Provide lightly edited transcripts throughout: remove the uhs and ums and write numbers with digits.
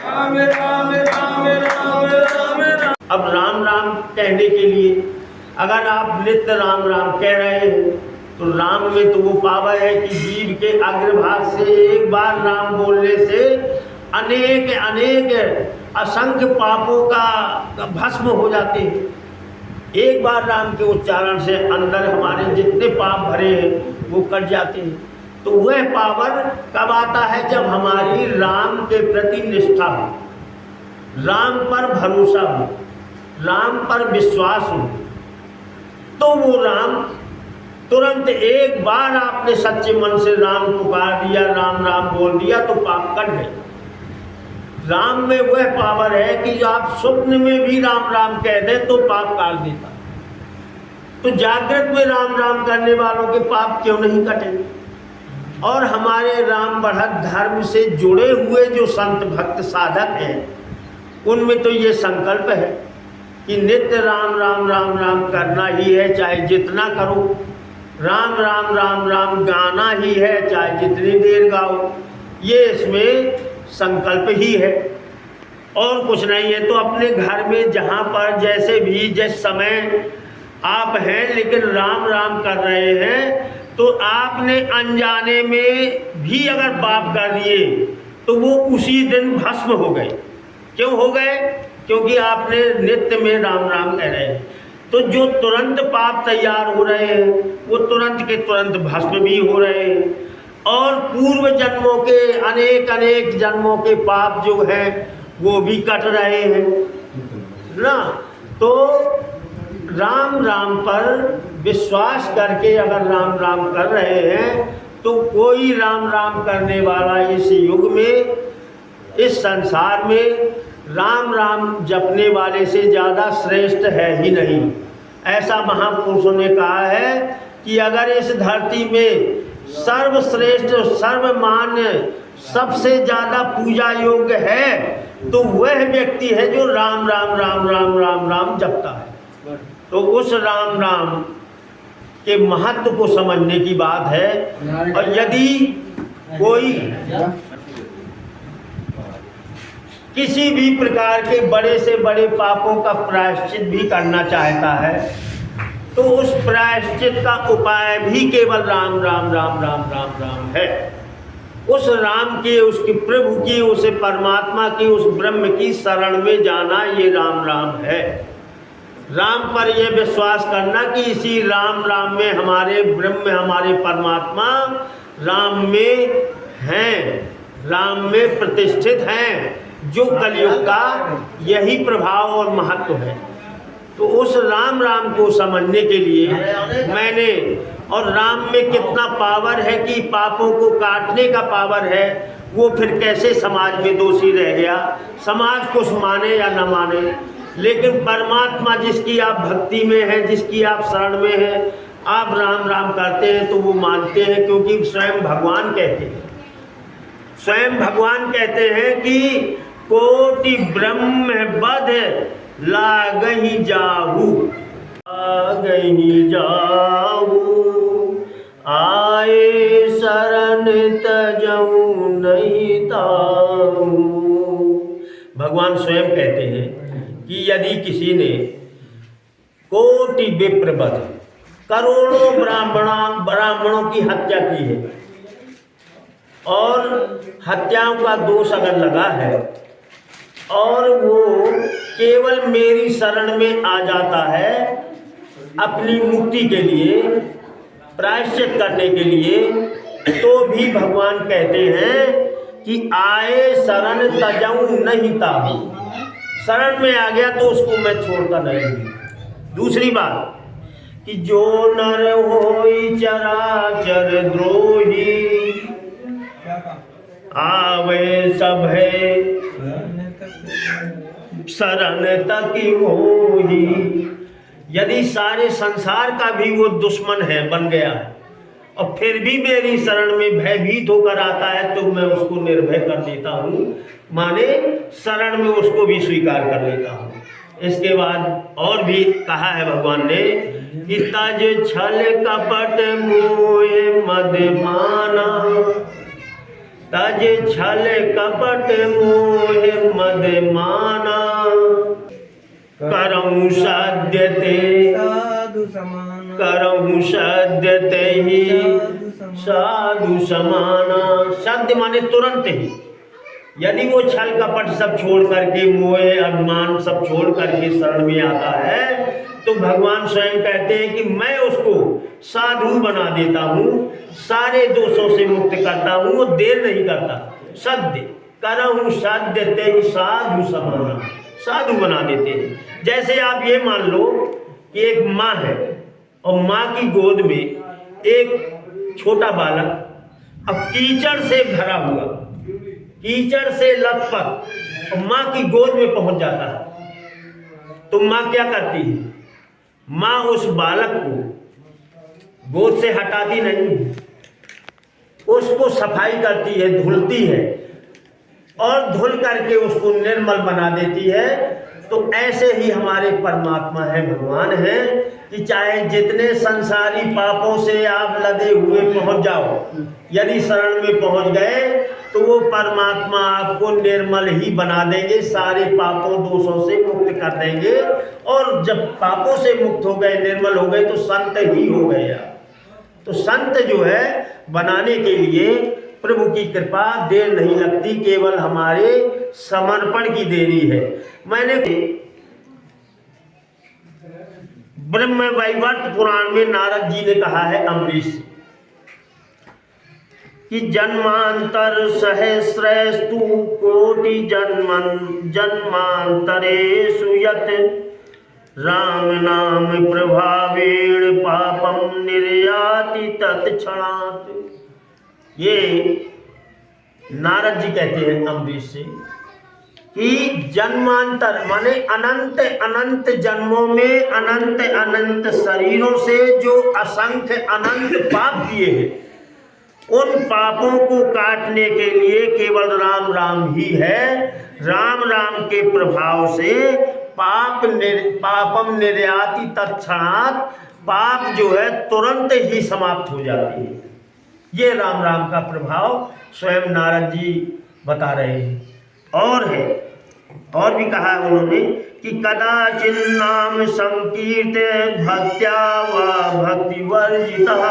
राम राम राम राम राम राम। अब राम राम कहने के लिए अगर आप नित्य राम राम कह रहे हैं तो राम में तो वो पावर है कि जीव के अग्रभाग से एक बार राम बोलने से अनेक अनेक असंख्य पापों का भस्म हो जाते हैं। एक बार राम के उच्चारण से अंदर हमारे जितने पाप भरे हैं वो कट जाते हैं। तो वह पावर कब आता है? जब हमारी राम के प्रति निष्ठा हो, राम पर भरोसा हो, राम पर विश्वास हो, तो वो राम तुरंत एक बार आपने सच्चे मन से राम पुकार दिया, राम राम बोल दिया तो पाप कट गए। राम में वह पावर है कि आप स्वप्न में भी राम राम कह दें तो पाप काट देता। तो जागृत में राम राम करने वालों के पाप क्यों नहीं कटेंगे? और हमारे राम बढ़त धर्म से जुड़े हुए जो संत भक्त साधक हैं उनमें तो ये संकल्प है कि नित्य राम राम राम राम करना ही है, चाहे जितना करो। राम राम राम राम गाना ही है, चाहे जितनी देर गाओ। ये इसमें संकल्प ही है और कुछ नहीं है। तो अपने घर में जहाँ पर जैसे भी जिस समय आप हैं लेकिन राम राम कर रहे हैं तो आपने अनजाने में भी अगर पाप कर दिए तो वो उसी दिन भस्म हो गए। क्यों हो गए? क्योंकि आपने नित्य में राम राम कह रहे हैं। तो जो तुरंत पाप तैयार हो रहे हैं वो तुरंत के तुरंत भस्म भी हो रहे हैं और पूर्व जन्मों के अनेक अनेक जन्मों के पाप जो हैं वो भी कट रहे हैं ना। तो राम राम पर विश्वास करके अगर राम राम कर रहे हैं तो कोई राम राम करने वाला इस युग में, इस संसार में राम राम जपने वाले से ज़्यादा श्रेष्ठ है ही नहीं। ऐसा महापुरुषों ने कहा है कि अगर इस धरती में सर्वश्रेष्ठ, सर्वमान्य, सबसे ज़्यादा पूजा योग्य है तो वह व्यक्ति है जो राम राम राम राम राम राम जपता है। तो उस राम राम के महत्व को समझने की बात है। और यदि कोई किसी भी प्रकार के बड़े से बड़े पापों का प्रायश्चित भी करना चाहता है तो उस प्रायश्चित का उपाय भी केवल राम राम राम राम राम राम है। उस राम के, उसके प्रभु की, उस परमात्मा की, उस ब्रह्म की शरण में जाना ये राम राम है। राम पर यह विश्वास करना कि इसी राम राम में हमारे ब्रह्म, हमारे परमात्मा राम में हैं, राम में प्रतिष्ठित हैं, जो कलयुग का यही प्रभाव और महत्व है। तो उस राम राम को समझने के लिए मैंने, और राम में कितना पावर है कि पापों को काटने का पावर है, वो फिर कैसे समाज में दोषी रह गया। समाज कुछ माने या न माने, लेकिन परमात्मा जिसकी आप भक्ति में है, जिसकी आप शरण में हैं, आप राम राम करते हैं तो वो मानते हैं। क्योंकि स्वयं भगवान कहते हैं, स्वयं भगवान कहते हैं कि कोटि ब्रह्म बध लागहि जाहू, लागहि जाहू, आए शरण तजऊ नहीं ताहू। भगवान स्वयं कहते हैं कि यदि किसी ने कोटि विप्रवध, करोड़ों ब्राह्मणों की हत्या की है और हत्याओं का दोष अगर लगा है और वो केवल मेरी शरण में आ जाता है अपनी मुक्ति के लिए, प्रायश्चित करने के लिए, तो भी भगवान कहते हैं कि आए शरण तजऊ नहीं ताहू। शरण में आ गया तो उसको मैं छोड़ता नहीं। दूसरी बात कि जो नर होई चराचर द्रोही, आवे सभे शरण तक मोही। यदि सारे संसार का भी वो दुश्मन है, बन गया है, और फिर भी मेरी शरण में भयभीत होकर आता है तो मैं उसको निर्भय कर देता हूँ, माने शरण में उसको भी स्वीकार कर लेता हूँ। इसके बाद और भी कहा है भगवान ने कि तज छल कपट मोह मद माना, तज छल कपट मोह मद माना, करऊँ सद्य ते साधु समाना, करऊँ सद्य ते ही साधु समाना। सद्य माने तुरंत ही। यदि वो छल कपट सब छोड़ करके, मोह अभिमान सब छोड़ करके शरण में आता है, तो भगवान स्वयं कहते हैं कि मैं उसको साधु बना देता हूँ, सारे दोषों से मुक्त करता हूँ, वो देर नहीं करता। सद्य करऊँ सद्य ते साधु समाना, साधु बना देते हैं। जैसे आप ये मान लो कि एक माँ है और माँ की गोद में एक छोटा बालक अब कीचड़ से भरा हुआ, कीचड़ से लथपथ, और माँ की गोद में पहुंच जाता है, तो माँ क्या करती है? माँ उस बालक को गोद से हटाती नहीं, उसको सफाई करती है, धुलती है और धुल करके उसको निर्मल बना देती है। तो ऐसे ही हमारे परमात्मा है, भगवान है, कि चाहे जितने संसारी पापों से आप लदे हुए पहुंच जाओ, यदि शरण में पहुंच गए तो वो परमात्मा आपको निर्मल ही बना देंगे, सारे पापों दोषों से मुक्त कर देंगे। और जब पापों से मुक्त हो गए, निर्मल हो गए, तो संत ही हो गए आप। तो संत जो है बनाने के लिए प्रभु की कृपा देर नहीं लगती, केवल हमारे समर्पण की देरी है। मैंने ब्रह्म वैवर्त पुराण में नारद जी ने कहा है अम्बरीश कि जन्मांतर सहस्रस्तु कोटि जन्मांतरेषु यत् राम नाम प्रभावेण पापम निर्याति तत्क्षणात्। ये नारद जी कहते हैं अम्बरीश से कि जन्मांतर माने अनंत अनंत जन्मों में, अनंत अनंत शरीरों से जो असंख्य अनंत पाप किए हैं, उन पापों को काटने के लिए केवल राम राम ही है। राम राम के प्रभाव से पापम निर्याति तत्क्षणात्, पाप जो है तुरंत ही समाप्त हो जाती है। ये राम राम का प्रभाव स्वयं नारद जी बता रहे हैं। और है, और भी कहा है उन्होंने कि कदाचिन नाम संकीर्त भक्त्या व भक्ति वर्जितः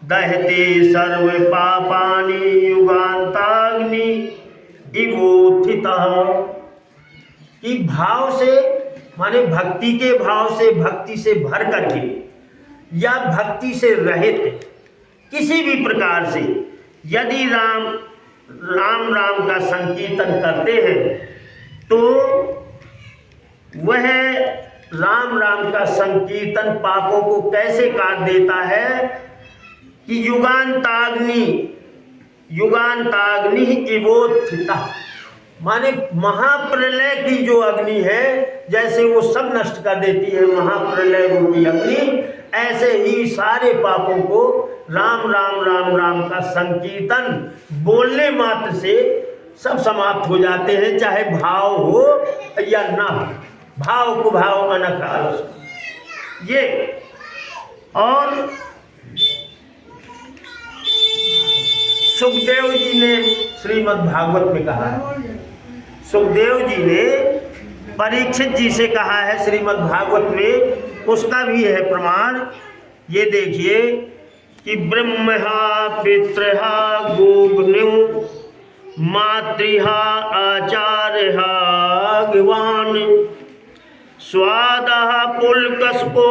दहते सर्व पापानि युगांताग्नि इवोत्थितः। कि भाव से माने भक्ति के भाव से, भक्ति से भर करके या भक्ति से रहित किसी भी प्रकार से यदि राम राम का संकीर्तन करते हैं, तो वह राम राम का संकीर्तन पापों को कैसे काट देता है कि युगांताग्नि इवोत्थिता, माने महाप्रलय की जो अग्नि है, जैसे वो सब नष्ट कर देती है महाप्रलय रूपी अग्नि, ऐसे ही सारे पापों को राम राम राम राम का संकीर्तन बोलने मात्र से सब समाप्त हो जाते हैं, चाहे भाव हो या ना हो। भाव को भाव अनख आलस। ये और सुखदेव जी ने श्रीमद् भागवत में कहा है, सुखदेव जी ने परीक्षित जी से कहा है श्रीमद् भागवत में, उसका भी है प्रमाण। ये देखिए कि ब्रह्महा पितृहा गोग्नु मातृहा आचार्यहा अग्वान स्वादः पुलकस्को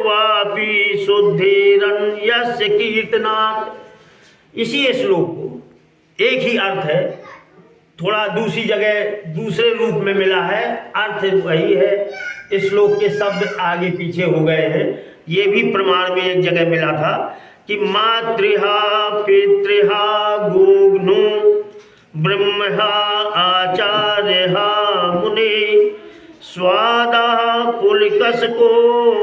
वापि शुद्धिरन यस्य कीर्तनात्। इसी श्लोक को एक ही अर्थ है, थोड़ा दूसरी जगह दूसरे रूप में मिला है, अर्थ वही है। इस श्लोक के शब्द आगे पीछे हो गए हैं। ये भी प्रमाण में एक जगह मिला था कि मातृहा पितृहा गोग्नु ब्रह्महा आचार्यहा मुने स्वादः पुलकस्को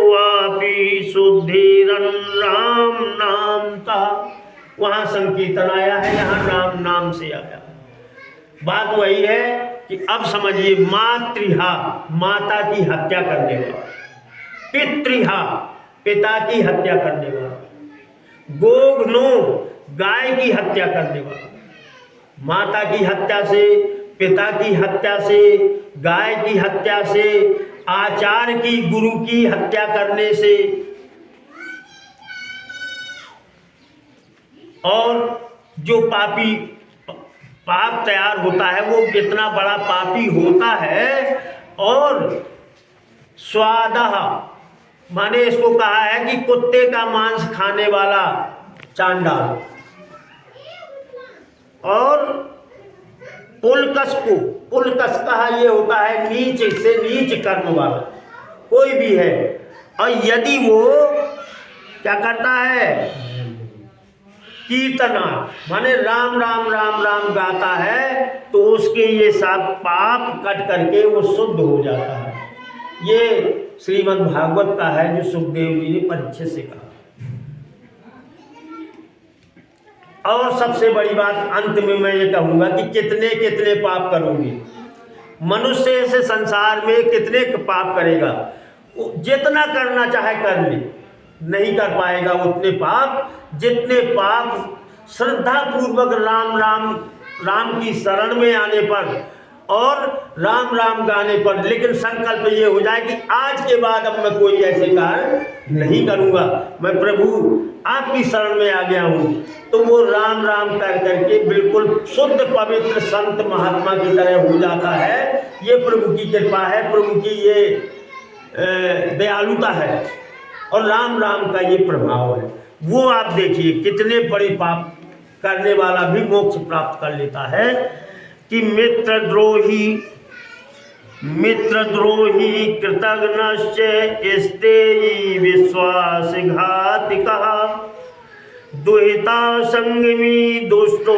वापि शुद्धिरन राम नाम था। वहाँ संकीर्तन आया है, यहाँ राम नाम से आया। बात वही है कि अब समझिए, मातृहा माता की हत्या करने वाला, पितृहा पिता की हत्या करने वाला, गोघ्नो गाय की हत्या करने वाला, माता की हत्या से, पिता की हत्या से, गाय की हत्या से, आचार्य की, गुरु की हत्या करने से, और जो पापी पाप तैयार होता है वो कितना बड़ा पापी होता है। और स्वादह माने इसको कहा है कि कुत्ते का मांस खाने वाला चांडाल। और पुलकस को, पुलकस कहा ये होता है नीच से नीच कर्म वाला कोई भी है। और यदि वो क्या करता है, कीर्तना माने राम राम राम राम गाता है, तो उसके ये सब पाप कट करके वो शुद्ध हो जाता है। ये श्रीमद् भागवत का है जो सुखदेव जी ने परीक्षित से कहा। और सबसे बड़ी बात अंत में मैं ये कहूँगा कि कितने कितने पाप करोगे, मनुष्य इस संसार में कितने पाप करेगा, जितना करना चाहे कर ले, नहीं कर पाएगा उतने पाप जितने पाप श्रद्धा पूर्वक राम राम राम की शरण में आने पर और राम राम गाने पर। लेकिन संकल्प ये हो जाए कि आज के बाद अब मैं कोई ऐसे कार्य नहीं करूँगा, मैं प्रभु आपकी शरण में आ गया हूँ, तो वो राम राम कर करके बिल्कुल शुद्ध पवित्र संत महात्मा की तरह हो जाता है। ये प्रभु की कृपा है, प्रभु की ये दयालुता है और राम राम का ये प्रभाव है। वो आप देखिए कितने बड़े पाप करने वाला भी मोक्ष प्राप्त कर लेता है। कि मित्रद्रोही कृतघ्नश्च स्तेयी विश्वासघातिकः दुहिता संगमी दुष्टो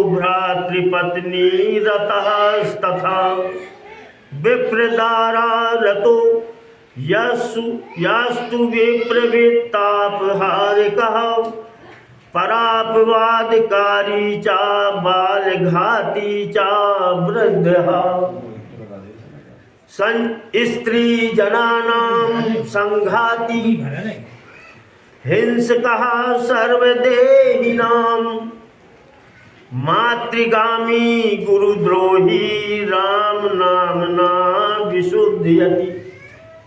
भ्रातृपत्नी रतस्तथा विप्रदारा रतो यास्तु विप्रवृत्तापहारिकः परापवादकारी चा बालघाती चा वृद्धः स्त्री जनानां संघाती हिंसकः सर्वदेहिनां मातृगामी गुरुद्रोही राम नामना विशुद्धयति।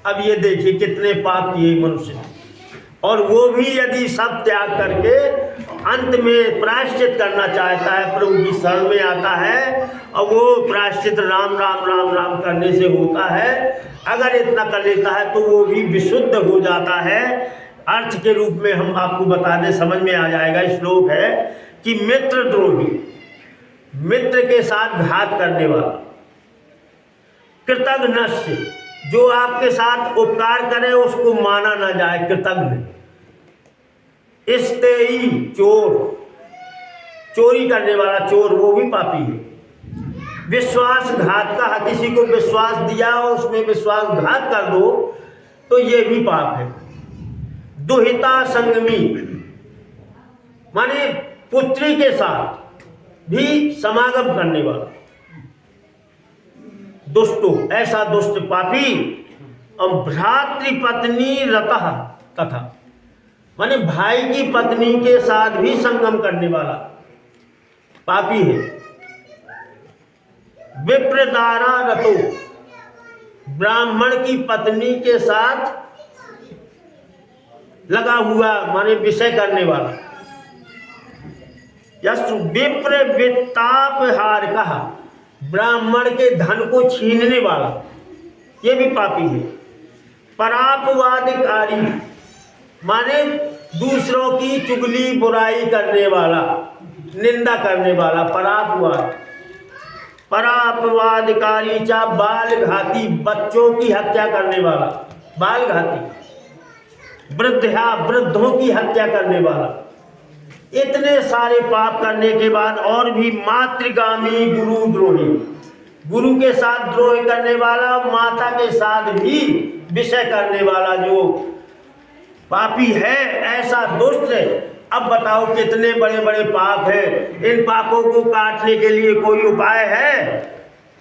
अब ये देखिए कितने पाप किए मनुष्य, और वो भी यदि सब त्याग करके अंत में प्रायश्चित करना चाहता है, प्रभु की शरण में आता है, और वो प्रायश्चित राम राम राम राम करने से होता है। अगर इतना कर लेता है तो वो भी विशुद्ध हो जाता है। अर्थ के रूप में हम आपको बता दें, समझ में आ जाएगा। श्लोक है कि मित्रद्रोही, मित्र के साथ घात करने वाला, कृतघ्नश्च जो आपके साथ उपकार करे उसको माना ना जाए, कृतघ्न। स्तेयी चोर, चोरी करने वाला चोर वो भी पापी है। विश्वासघात का, किसी को विश्वास दिया और उसमें विश्वासघात कर दो तो ये भी पाप है। दुहिता संगमी माने पुत्री के साथ भी समागम करने वाला, दुष्टो ऐसा दुष्ट पापी। और भ्रातृपत्नी रतः तथा माने भाई की पत्नी के साथ भी संगम करने वाला पापी है। विप्रदारा रतो ब्राह्मण की पत्नी के साथ लगा हुआ माने विषय करने वाला। यस्तु विप्र वित्तापहार कहा, ब्राह्मण के धन को छीनने वाला, ये भी पापी है। परापवादकारी माने दूसरों की चुगली बुराई करने वाला, निंदा करने वाला, परापवाद। परापवादकारी चा बालघाती, बच्चों की हत्या करने वाला, बालघाती। वृद्धा, वृद्धों की हत्या करने वाला। इतने सारे पाप करने के बाद और भी मातृगामी गुरुद्रोही, गुरु के साथ द्रोह करने वाला, माता के साथ भी विषय करने वाला जो पापी है, ऐसा दुष्ट। अब बताओ कितने बड़े बड़े पाप हैं। इन पापों को काटने के लिए कोई उपाय है?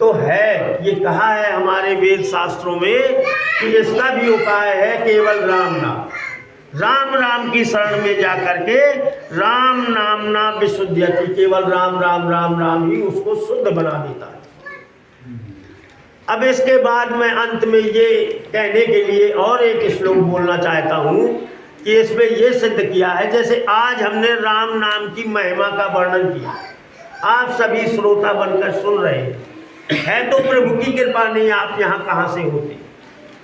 तो है, ये कहा है हमारे वेद शास्त्रों में कि इसका भी उपाय है केवल राम नाम। राम राम की शरण में जा करके राम नाम ना विशुद्धयति, केवल राम राम राम राम ही उसको शुद्ध बना देता है। अब इसके बाद मैं अंत में ये कहने के लिए और एक श्लोक बोलना चाहता हूँ कि इसमें ये सिद्ध किया है, जैसे आज हमने राम नाम की महिमा का वर्णन किया, आप सभी श्रोता बनकर सुन रहे हैं। है तो प्रभु की कृपा, नहीं आप यहाँ कहाँ से होते,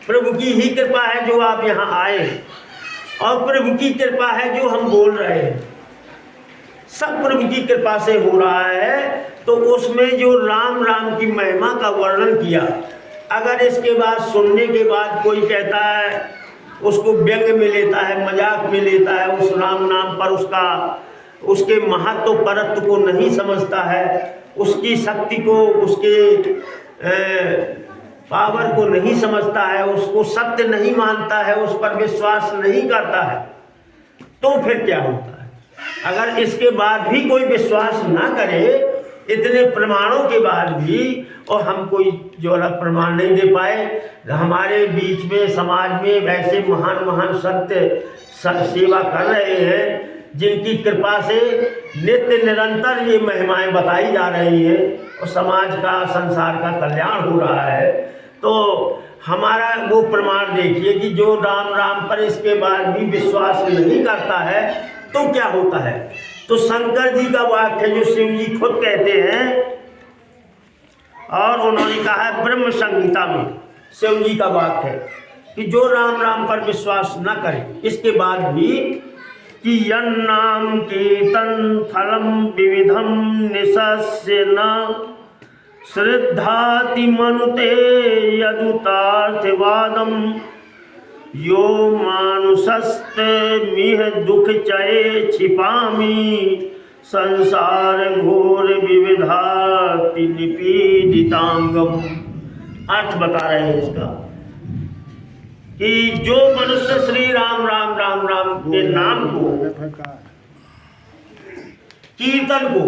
प्रभु की ही कृपा है जो आप यहाँ आए, और प्रभु की कृपा है जो हम बोल रहे हैं, सब प्रभु की कृपा से हो रहा है। तो उसमें जो राम राम की महिमा का वर्णन किया, अगर इसके बाद सुनने के बाद कोई कहता है, उसको व्यंग में लेता है, मजाक में लेता है, उस राम नाम पर उसके महत्व परत्व को नहीं समझता है, उसकी शक्ति को, उसके पावर को नहीं समझता है, उसको सत्य नहीं मानता है, उस पर विश्वास नहीं करता है, तो फिर क्या होता है? अगर इसके बाद भी कोई विश्वास ना करे, इतने प्रमाणों के बाद भी, और हम कोई जो अलग प्रमाण नहीं दे पाए, हमारे बीच में समाज में वैसे महान महान संत सेवा कर रहे हैं, जिनकी कृपा से नित्य निरंतर ये महिमाएं बताई जा रही हैं और समाज का, संसार का कल्याण हो रहा है। तो हमारा वो प्रमाण देखिए कि जो राम राम पर इसके बाद भी विश्वास नहीं करता है, तो क्या होता है? तो शंकर जी का वाक्य जो शिव जी खुद कहते हैं, और उन्होंने कहा है ब्रह्म संहिता में, शिव जी का वाक्य है कि जो राम राम पर विश्वास न करे इसके बाद भी, कि यन्नाम कीर्तन फलम विविधम निशस्य न श्रद्धाति मनुते यदुतार्थवादम यो मानुषस्त मिह दुख चये छिपामी संसार घोर विविधाति निपीडितांगम। अर्थ बता रहे हैं इसका कि जो मनुष्य श्री राम राम राम राम के नाम को, कीर्तन को,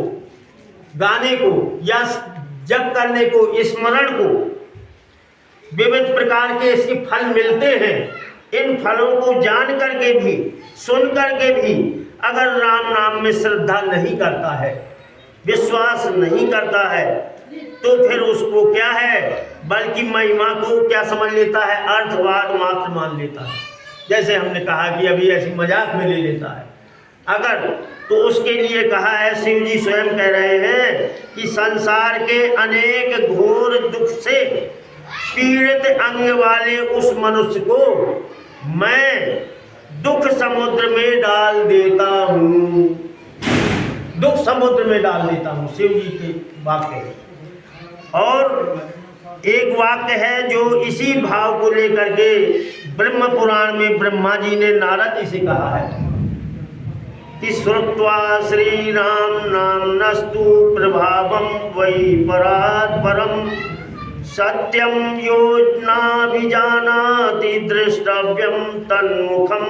गाने को या जप करने को, स्मरण को, विविध प्रकार के इसके फल मिलते हैं, इन फलों को जान करके भी, सुन करके भी अगर राम नाम में श्रद्धा नहीं करता है, विश्वास नहीं करता है, तो फिर उसको क्या है, बल्कि महिमा को क्या समझ लेता है, अर्थवाद मात्र मान लेता है। जैसे हमने कहा कि अभी ऐसी मजाक में ले लेता है अगर, तो उसके लिए कहा है, शिव जी स्वयं कह रहे हैं कि संसार के अनेक घोर दुख से पीड़ित अंग वाले उस मनुष्य को मैं दुख समुद्र में डाल देता हूँ, दुख समुद्र में डाल देता हूँ, शिव जी के वाक्य है। और एक वाक्य है जो इसी भाव को लेकर के ब्रह्म पुराण में ब्रह्मा जी ने नारद जी से कहा है कि श्रुत्वा श्री राम नाम नस्तु प्रभावम वही परात् परम सत्यम योजना भी जानाति दृष्टव्यम तन्मुखम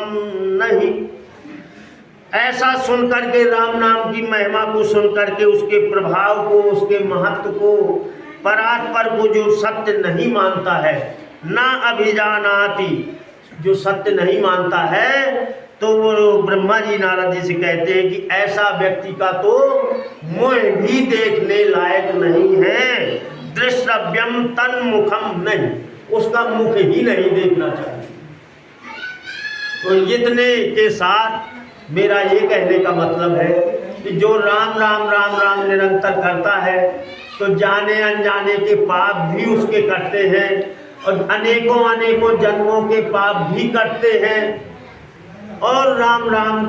नहीं। ऐसा सुन करके, राम नाम की महिमा को सुन करके, उसके प्रभाव को, उसके महत्व को, परात्पर को जो सत्य नहीं मानता है, ना अभिजानाति, जो सत्य नहीं मानता है, तो वो ब्रह्मा जी नारद जी से कहते हैं कि ऐसा व्यक्ति का तो मुँह भी देखने लायक नहीं है, दृष्टव्यम तन्मुखम नहीं, उसका मुख ही नहीं देखना चाहिए। तो इतने के साथ मेरा ये कहने का मतलब है कि जो राम राम राम राम निरंतर करता है, तो जाने अनजाने के पाप भी उसके कटते हैं, और अनेकों अनेकों जन्मों के पाप भी कटते हैं। और राम राम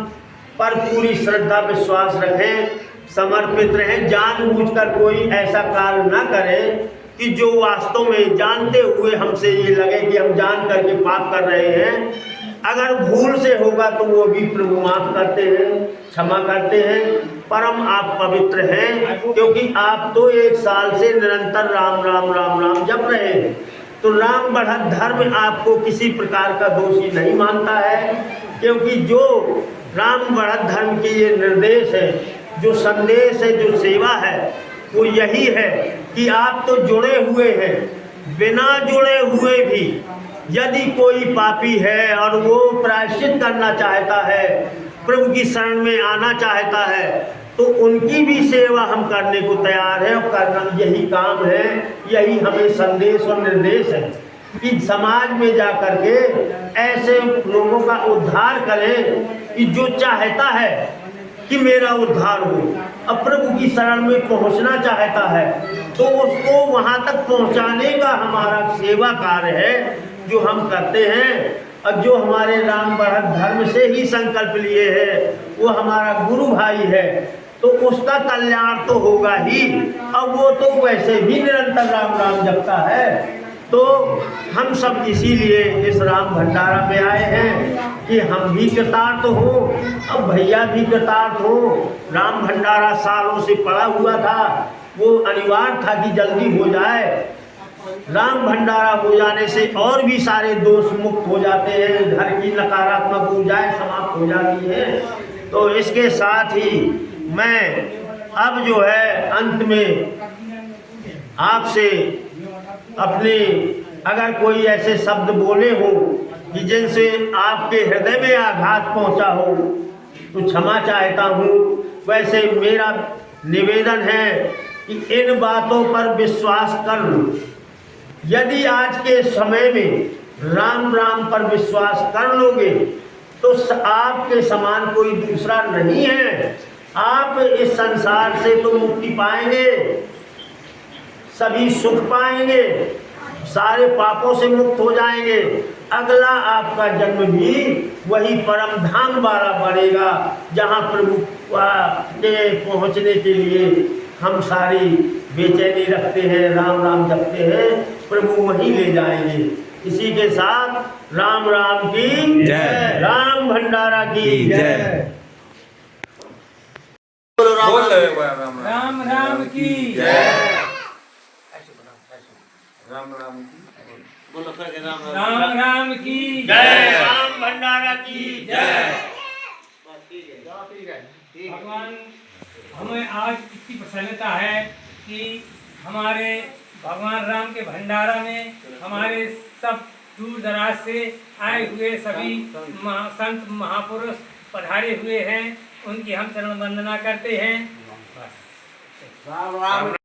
पर पूरी श्रद्धा विश्वास रखें, समर्पित रहें, जानबूझकर कोई ऐसा कार्य ना करें कि जो वास्तव में जानते हुए हमसे ये लगे कि हम जान करके पाप कर रहे हैं। अगर भूल से होगा तो वो भी प्रभु माफ करते हैं, क्षमा करते हैं। परम आप पवित्र हैं, क्योंकि आप तो 1 साल से निरंतर राम राम राम राम जप रहे हैं। तो राम बढ़त धर्म आपको किसी प्रकार का दोषी नहीं मानता है, क्योंकि जो राम बढ़त धर्म के ये निर्देश है, जो संदेश है, जो सेवा है, वो यही है कि आप तो जुड़े हुए हैं, बिना जुड़े हुए भी यदि कोई पापी है और वो प्रायश्चित करना चाहता है, प्रभु की शरण में आना चाहता है, तो उनकी भी सेवा हम करने को तैयार हैं और करना यही काम है। यही हमें संदेश और निर्देश है कि समाज में जा कर के ऐसे लोगों का उद्धार करें कि जो चाहता है कि मेरा उद्धार हो, अब प्रभु की शरण में पहुंचना चाहता है, तो उसको वहां तक पहुंचाने का हमारा सेवा कार्य है जो हम करते हैं। और जो हमारे राम बढ़त धर्म से ही संकल्प लिए है, वो हमारा गुरु भाई है, तो उसका कल्याण तो होगा ही। अब वो तो वैसे भी निरंतर राम राम जपता है। तो हम सब इसीलिए इस राम भंडारा में आए हैं कि हम भी कृतार्थ हो, अब भैया भी कृतार्थ हो। राम भंडारा सालों से पड़ा हुआ था, वो अनिवार्य था कि जल्दी हो जाए। राम भंडारा हो जाने से और भी सारे दोष मुक्त हो जाते हैं, घर की नकारात्मक ऊर्जाएं समाप्त हो जाती हैं। तो इसके साथ ही मैं अब जो है अंत में आपसे अपने अगर कोई ऐसे शब्द बोले हो कि जिनसे आपके हृदय में आघात पहुंचा हो, तो क्षमा चाहता हूँ। वैसे मेरा निवेदन है कि इन बातों पर विश्वास कर लो। यदि आज के समय में राम राम पर विश्वास कर लोगे तो आपके समान कोई दूसरा नहीं है। आप इस संसार से तो मुक्ति पाएंगे, सभी सुख पाएंगे, सारे पापों से मुक्त हो जाएंगे। अगला आपका जन्म भी वही परम धाम वाला बनेगा जहाँ प्रभु के पहुँचने के लिए हम सारी बेचैनी रखते हैं, राम राम जपते हैं, प्रभु वहीं ले जाएंगे। इसी के साथ राम राम की जय, राम भंडारा की जय, राम राम की जय, राम राम बोलो करके राम राम की जय, राम भंडारा की जय। भगवान, हमें आज इतनी प्रसन्नता है कि हमारे भगवान राम के भंडारा में हमारे सब दूर दराज से आए हुए सभी संत महापुरुष पधारे हुए हैं। उनकी हम चरण वंदना करते हैं। राम राम।